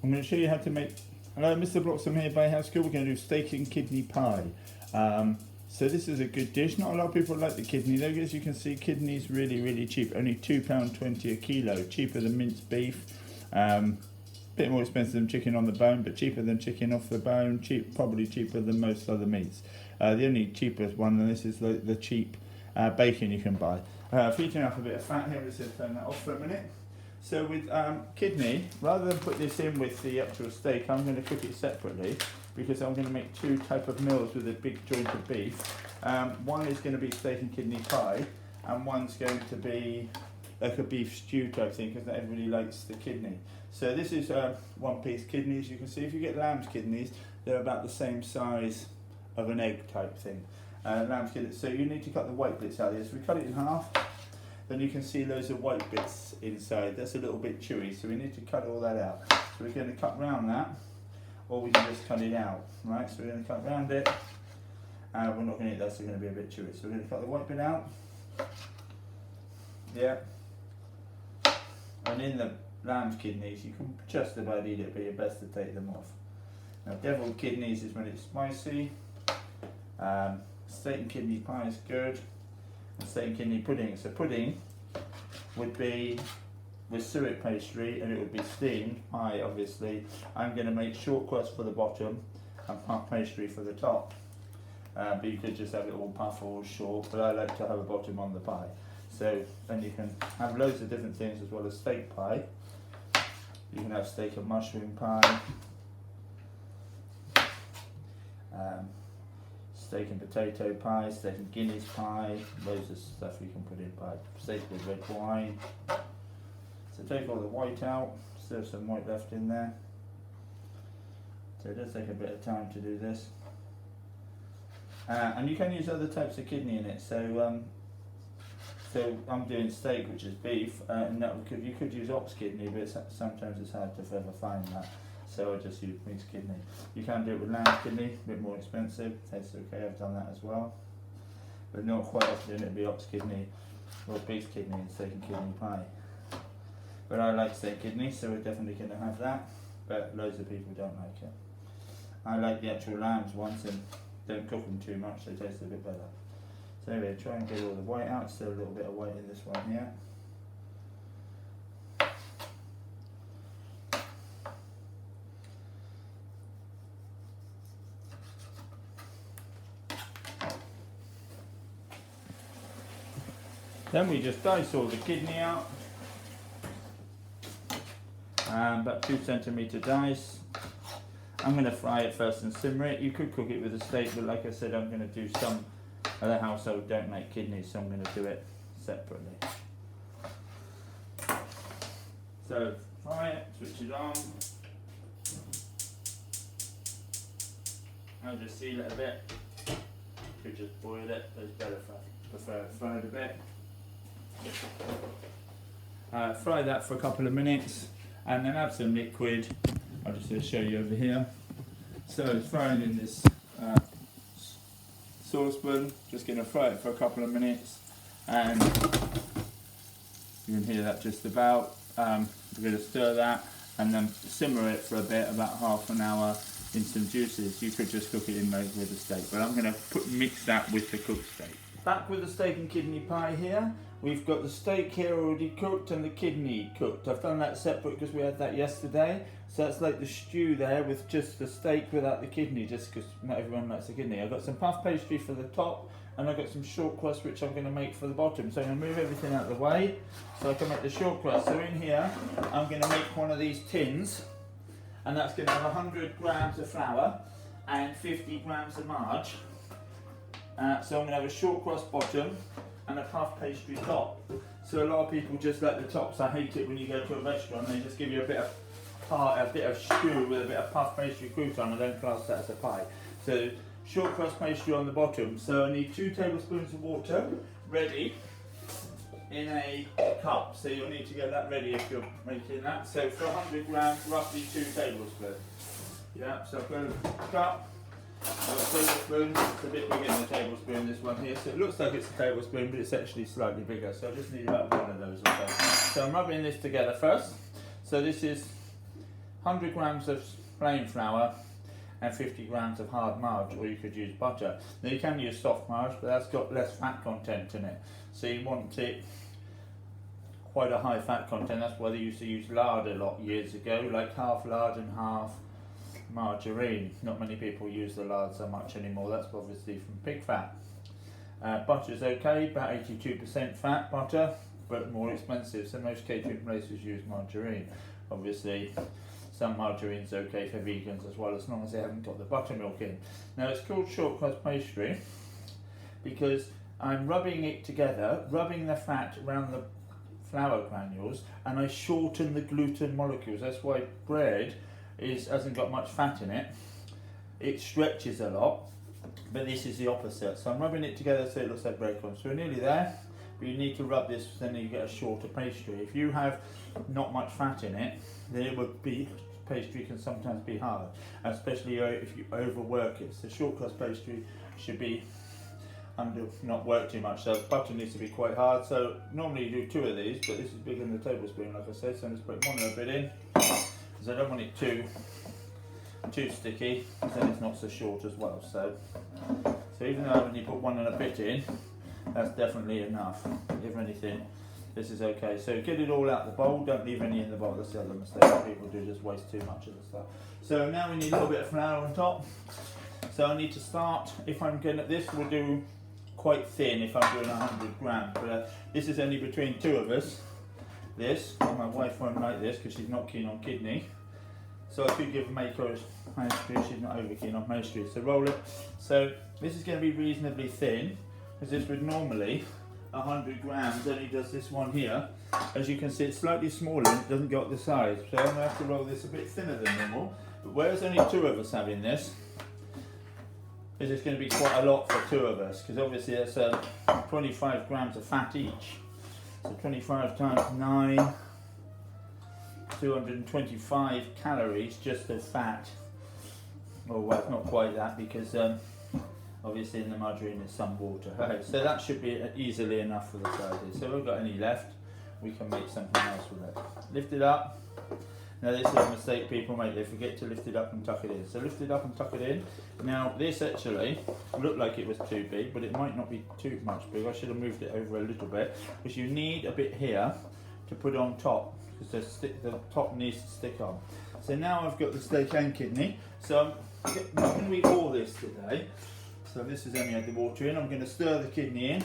I'm going to show you how to make, hello Mr. Bloxham here by House School. We're going to do steak and kidney pie. So this is a good dish. Not a lot of people like the kidney though. As you can see, kidney's really cheap, only £2.20 a kilo, cheaper than minced beef. Bit more expensive than chicken on the bone, but cheaper than chicken off the bone, probably cheaper than most other meats. The only cheapest one than this is the cheap bacon you can buy. Heating up a bit of fat here, let's just turn that off for a minute. So with kidney, rather than put this in with the actual steak, I'm going to cook it separately because I'm going to make two type of meals with a big joint of beef. One is going to be steak and kidney pie, and one's going to be like a beef stew type thing because not everybody likes the kidney. So this is one piece kidneys. You can see if you get lamb's kidneys, they're about the same size of an egg type thing. Lamb's kidneys. So you need to cut the white bits out of this. We cut it in half. Then you can see loads of white bits inside. That's a little bit chewy, so we need to cut all that out. So we're going to cut round that, or we can just cut it out, right? So we're going to cut round it. We're not going to eat that, so it's going to be a bit chewy. So we're going to cut the white bit out. Yeah. And in the lamb's kidneys, you can just about eat it, but you're best to take them off. Now, deviled kidneys is when it's spicy. Steak and kidney pie is good. Steak and kidney pudding. So pudding would be with suet pastry and it would be steamed pie obviously. I'm going to make short crust for the bottom and puff pastry for the top. But you could just have it all puff or short, but I like to have a bottom on the pie. So then you can have loads of different things as well as steak pie. You can have steak and mushroom pie. Steak and potato pie, steak and Guinness pie, loads of stuff you can put in pie. Steak with red wine. So take all the white out, still have some white left in there. So it does take a bit of time to do this. And you can use other types of kidney in it. So I'm doing steak, which is beef, and you could use ox kidney, but sometimes it's hard to ever find that. So I just use mixed kidney. You can do it with lamb kidney, a bit more expensive. Tastes okay, I've done that as well. But not quite often it'd be ox kidney or beef kidney and steak and kidney pie. But I like steak kidney, so we're definitely going to have that. But loads of people don't like it. I like the actual lamb's ones and don't cook them too much, they taste a bit better. So anyway, try and get all the white out. Still a little bit of white in this one here. Then we just dice all the kidney out, about 2 centimetre dice. I'm going to fry it first and simmer it. You could cook it with a steak, but like I said, I'm going to do some other household don't make kidneys, so I'm going to do it separately. So fry it, switch it on. I'll just seal it a bit. Could just boil it, but it's better if I prefer it fried a bit. Fry that for a couple of minutes and then add some liquid. I'll just show you over here. So it's frying in this saucepan. Just going to fry it for a couple of minutes and you can hear that just about. We're going to stir that and then simmer it for a bit, about half an hour in some juices. You could just cook it in with the steak, but I'm going to mix that with the cooked steak. Back with the steak and kidney pie here. We've got the steak here already cooked and the kidney cooked. I've done that separate because we had that yesterday. So it's like the stew there with just the steak without the kidney, just because not everyone likes the kidney. I've got some puff pastry for the top and I've got some short crust which I'm going to make for the bottom. So I'm going to move everything out of the way so I can make the short crust. So in here I'm going to make one of these tins and that's going to have 100 grams of flour and 50 grams of marge. So I'm going to have a short crust bottom and a puff pastry top. So a lot of people just like the tops. I hate it when you go to a restaurant they just give you a bit of stew with a bit of puff pastry crouton. I don't class that as a pie. So short crust pastry on the bottom. So I need 2 tablespoons of water ready in a cup. So you'll need to get that ready if you're making that. So for 100 grams, roughly 2 tablespoons. Yeah, so I've got a cup. I've got a tablespoon, it's a bit bigger than a tablespoon, this one here, so it looks like it's a tablespoon but it's actually slightly bigger, so I just need about one of those or so. So I'm rubbing this together first. So this is 100 grams of plain flour and 50 grams of hard margarine, or you could use butter. Now you can use soft margarine, but that's got less fat content in it. So you want it quite a high fat content. That's why they used to use lard a lot years ago, like half lard and half margarine. Not many people use the lard so much anymore. That's obviously from pig fat. Butter's okay, about 82% fat butter, but more expensive. So most catering places use margarine. Obviously, some margarine's okay for vegans as well, as long as they haven't got the buttermilk in. Now it's called short crust pastry because I'm rubbing it together, rubbing the fat around the flour granules, and I shorten the gluten molecules. That's why bread hasn't got much fat in it. It stretches a lot, but this is the opposite. So I'm rubbing it together so it looks like breadcrumbs. So we're nearly there, but you need to rub this, then you get a shorter pastry. If you have not much fat in it, then it would be, pastry can sometimes be hard, especially if you overwork it. So short crust pastry should be not work too much, so butter needs to be quite hard. So normally you do 2 of these, but this is bigger than the tablespoon, like I said, so I'm just putting 1 little bit in because I don't want it too sticky, because then it's not so short as well. So even though I only put 1 and a bit in, that's definitely enough. If anything, this is okay. So get it all out the bowl, don't leave any in the bowl. That's the other mistake that people do, just waste too much of the stuff. So now we need a little bit of flour on top. So I need to start, if I'm going at this, we'll do quite thin if I'm doing 100 grams, but this is only between 2 of us. This, my wife won't like this because she's not keen on kidney. So I could make her pastry, she's not over keen on pastry. So roll it. So this is going to be reasonably thin, because this would normally, 100 grams only does this one here. As you can see, it's slightly smaller and it doesn't go up the size. So I'm going to have to roll this a bit thinner than normal. But whereas only 2 of us having this, this is going to be quite a lot for 2 of us, because obviously that's 25 grams of fat each. So 25 times 9, 225 calories just of fat. Well, it's not quite that, because obviously in the margarine there's some water. Okay, so that should be easily enough for the sizes. So if we've got any left, we can make something else with it. Lift it up. Now this is a mistake people make, they forget to lift it up and tuck it in. So lift it up and tuck it in. Now this actually looked like it was too big, but it might not be too much big. I should have moved it over a little bit, because you need a bit here to put on top, because the top needs to stick on. So now I've got the steak and kidney. So I'm not going to eat all this today. So this is only had the water in. I'm going to stir the kidney in.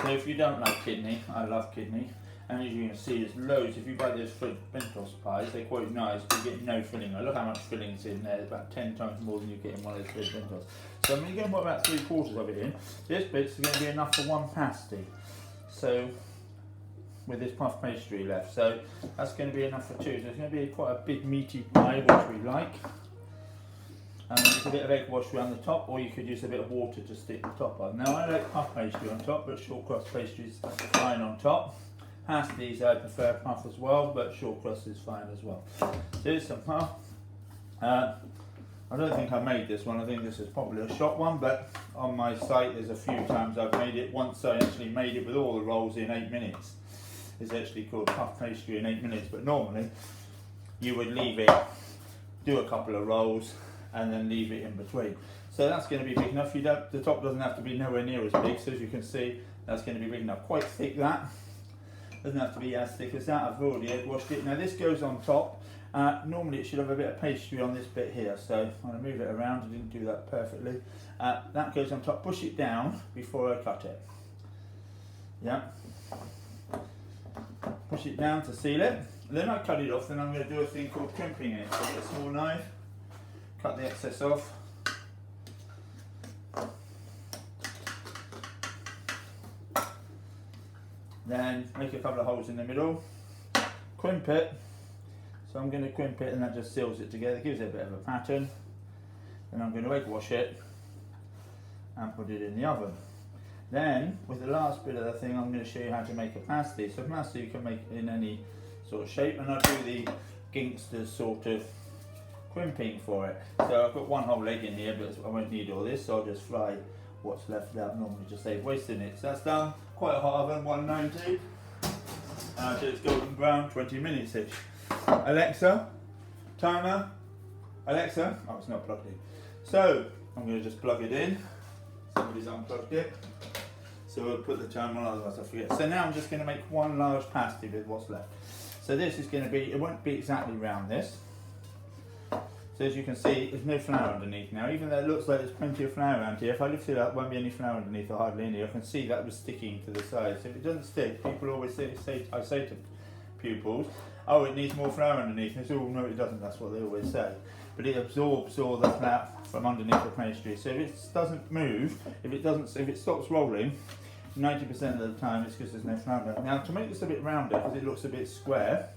So if you don't like kidney, I love kidney. And as you can see, there's loads. If you buy those bentos pies, they're quite nice. You get no filling. Look how much filling's in there. It's about 10 times more than you get in one of those bentos. So I'm going to put about 3/4 of it in. This bit's going to be enough for 1 pasty. So with this puff pastry left, so that's going to be enough for 2. So it's going to be quite a big meaty pie, which we like. And there's a bit of egg wash around the top, or you could use a bit of water to stick the top on. Now I like puff pastry on top, but short crust pastry is fine on top. Pasties I prefer puff as well, but short crust is fine as well. Here's some puff. I don't think I made this one. I think this is probably a shot one, but on my site there's a few times I've made it. Once I actually made it with all the rolls in 8 minutes. It's actually called puff pastry in 8 minutes, but normally you would leave it, do a couple of rolls, and then leave it in between. So that's going to be big enough. The top doesn't have to be nowhere near as big, so as you can see, that's going to be big enough. Quite thick, that. Doesn't have to be as thick as that. I've already egg washed it. Now this goes on top. Normally it should have a bit of pastry on this bit here, so I'm going to move it around. I didn't do that perfectly. That goes on top. Push it down before I cut it. Yeah. Push it down to seal it. Then I cut it off, then I'm going to do a thing called crimping it. So get a small knife, cut the excess off. Then make a couple of holes in the middle, crimp it. So I'm going to crimp it, and that just seals it together, gives it a bit of a pattern. Then I'm going to egg wash it and put it in the oven. Then with the last bit of the thing, I'm going to show you how to make a pasty. So pasty you can make in any sort of shape, and I do the gangster sort of crimping for it. So I've got 1 whole egg in here, but I won't need all this, so I'll just fry what's left out normally, just save wasting it. So that's done. Quite a hot oven, 190. Until it's golden brown, 20 minutes ish. Alexa, timer, Alexa, oh it's not plugged in. So I'm going to just plug it in. Somebody's unplugged it. So we'll put the timer on, otherwise I forget. So now I'm just going to make one large pasty with what's left. So this is going to be, it won't be exactly round this. So as you can see, there's no flour underneath now. Even though it looks like there's plenty of flour around here, if I lift it up, won't be any flour underneath or hardly any. I can see that was sticking to the side. So if it doesn't stick, people always say I say to pupils, oh, it needs more flour underneath. And they say, oh, no, it doesn't. That's what they always say. But it absorbs all the flour from underneath the pastry. So if it doesn't move, if it stops rolling, 90% of the time it's because there's no flour left. Now to make this a bit rounder, because it looks a bit square,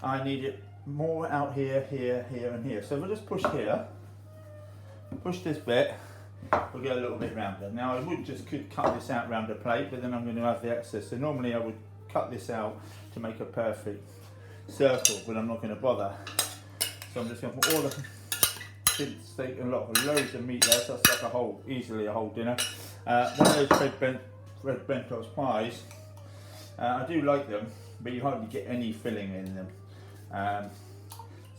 I need it more out here, here, here and here. So if I just push here, push this bit, we'll get a little bit rounder. Now I could cut this out round a plate, but then I'm going to have the excess. So normally I would cut this out to make a perfect circle, but I'm not going to bother. So I'm just going to put all the steak and loads of meat there, so that's like easily a whole dinner. One of those red bent toast pies, I do like them, but you hardly get any filling in them.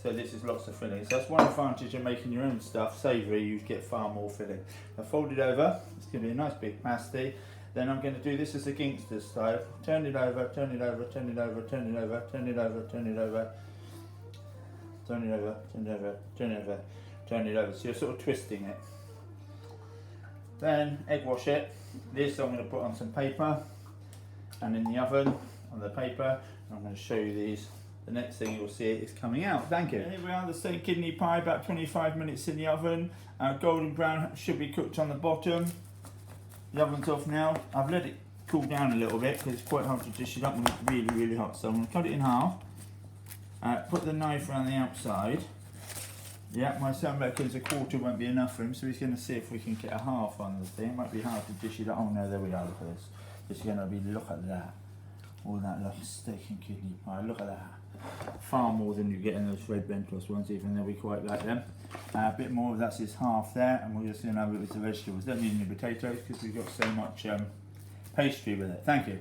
So this is lots of filling. So that's one advantage of making your own stuff savoury, you get far more filling. I fold it over, it's going to be a nice big pasty. Then I'm going to do this as a gangster style. Turn it over, turn it over, turn it over, turn it over, turn it over, turn it over, turn it over, turn it over, turn it over, turn it over. So you're sort of twisting it. Then egg wash it. This I'm going to put on some paper and in the oven on the paper. I'm going to show you these. The next thing you'll see is coming out. Thank you. Here we are, the steak kidney pie, about 25 minutes in the oven. Golden brown, should be cooked on the bottom. The oven's off now. I've let it cool down a little bit because it's quite hard to dish it up when it's really, really hot. So I'm going to cut it in half. Put the knife around the outside. Yeah, my son reckons a quarter won't be enough for him, so he's going to see if we can get a half on the thing. It might be hard to dish it up. Oh no, there we are, look at this. It's going to be, look at that. All that lovely steak and kidney pie, look at that. Far more than you get in those red bentos ones, even though we quite like them. A bit more of that's his half there, and we're just going to have it with the vegetables. Don't need any potatoes because we've got so much pastry with it. Thank you.